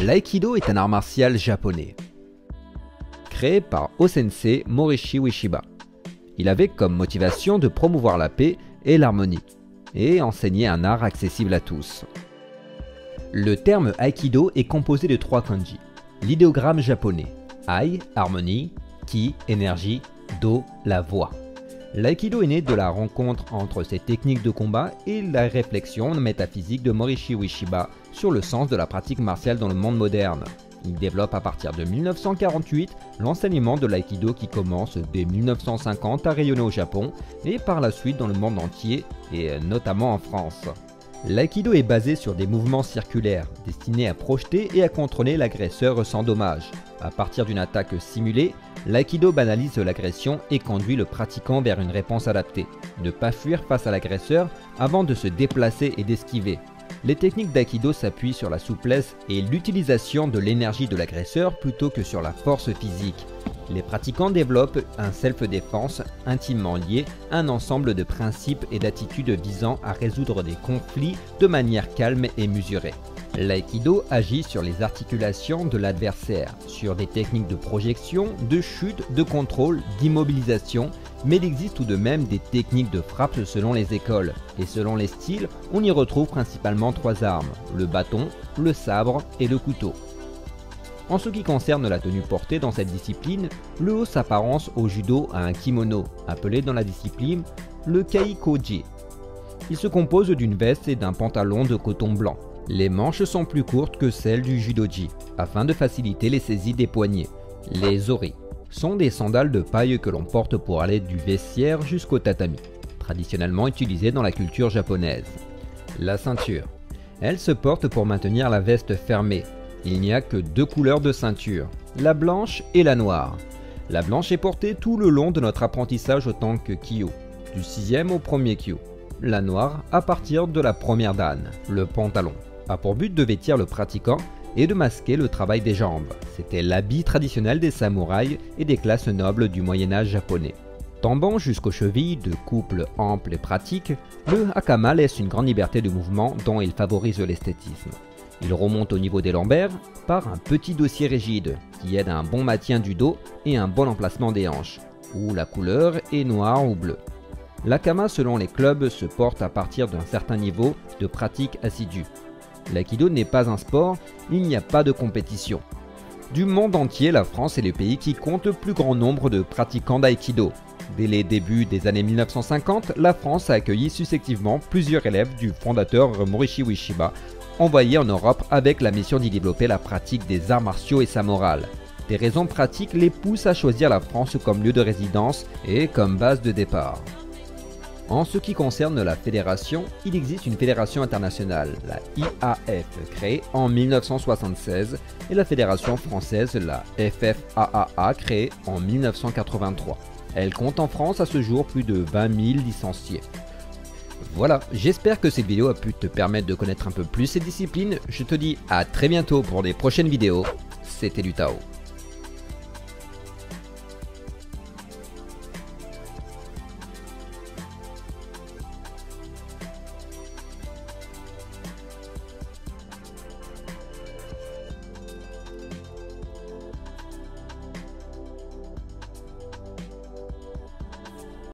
L'aïkido est un art martial japonais, créé par O-sensei Morishi Ueshiba. Il avait comme motivation de promouvoir la paix et l'harmonie, et enseigner un art accessible à tous. Le terme Aikido est composé de 3 kanji. L'idéogramme japonais, Ai, harmonie, Ki, énergie, Do, la voix. L'aïkido est né de la rencontre entre ces techniques de combat et la réflexion métaphysique de Morishi Ueshiba sur le sens de la pratique martiale dans le monde moderne. Il développe à partir de 1948 l'enseignement de l'aïkido qui commence dès 1950 à rayonner au Japon et par la suite dans le monde entier et notamment en France. L'aïkido est basé sur des mouvements circulaires destinés à projeter et à contrôler l'agresseur sans dommage. À partir d'une attaque simulée, l'aïkido banalise l'agression et conduit le pratiquant vers une réponse adaptée. Ne pas fuir face à l'agresseur avant de se déplacer et d'esquiver. Les techniques d'aïkido s'appuient sur la souplesse et l'utilisation de l'énergie de l'agresseur plutôt que sur la force physique. Les pratiquants développent un self-défense intimement lié à un ensemble de principes et d'attitudes visant à résoudre des conflits de manière calme et mesurée. L'aïkido agit sur les articulations de l'adversaire, sur des techniques de projection, de chute, de contrôle, d'immobilisation, mais il existe tout de même des techniques de frappe selon les écoles, et selon les styles, on y retrouve principalement 3 armes, le bâton, le sabre et le couteau. En ce qui concerne la tenue portée dans cette discipline, le haut s'apparence au judo à un kimono, appelé dans la discipline le kaikoji. Il se compose d'une veste et d'un pantalon de coton blanc. Les manches sont plus courtes que celles du judoji, afin de faciliter les saisies des poignets. Les ori sont des sandales de paille que l'on porte pour aller du vestiaire jusqu'au tatami, traditionnellement utilisées dans la culture japonaise. La ceinture. Elle se porte pour maintenir la veste fermée. Il n'y a que 2 couleurs de ceinture, la blanche et la noire. La blanche est portée tout le long de notre apprentissage autant que kyo, du 6e au 1er kyo. La noire à partir de la première dan. Le pantalon a pour but de vêtir le pratiquant et de masquer le travail des jambes. C'était l'habit traditionnel des samouraïs et des classes nobles du Moyen-Âge japonais. Tombant jusqu'aux chevilles de couples amples et pratiques, le hakama laisse une grande liberté de mouvement dont il favorise l'esthétisme. Il remonte au niveau des lombaires par un petit dossier rigide qui aide à un bon maintien du dos et un bon emplacement des hanches, où la couleur est noire ou bleue. L'hakama selon les clubs se porte à partir d'un certain niveau de pratique assidue. L'aïkido n'est pas un sport, il n'y a pas de compétition. Du monde entier, la France est le pays qui compte le plus grand nombre de pratiquants d'aïkido. Dès les débuts des années 1950, la France a accueilli successivement plusieurs élèves du fondateur Morishi Ueshiba, envoyés en Europe avec la mission d'y développer la pratique des arts martiaux et sa morale. Des raisons pratiques les poussent à choisir la France comme lieu de résidence et comme base de départ. En ce qui concerne la fédération, il existe une fédération internationale, la IAF, créée en 1976, et la fédération française, la FFAAA, créée en 1983. Elle compte en France à ce jour plus de 20 000 licenciés. Voilà, j'espère que cette vidéo a pu te permettre de connaître un peu plus ces disciplines. Je te dis à très bientôt pour les prochaines vidéos. C'était du Tao.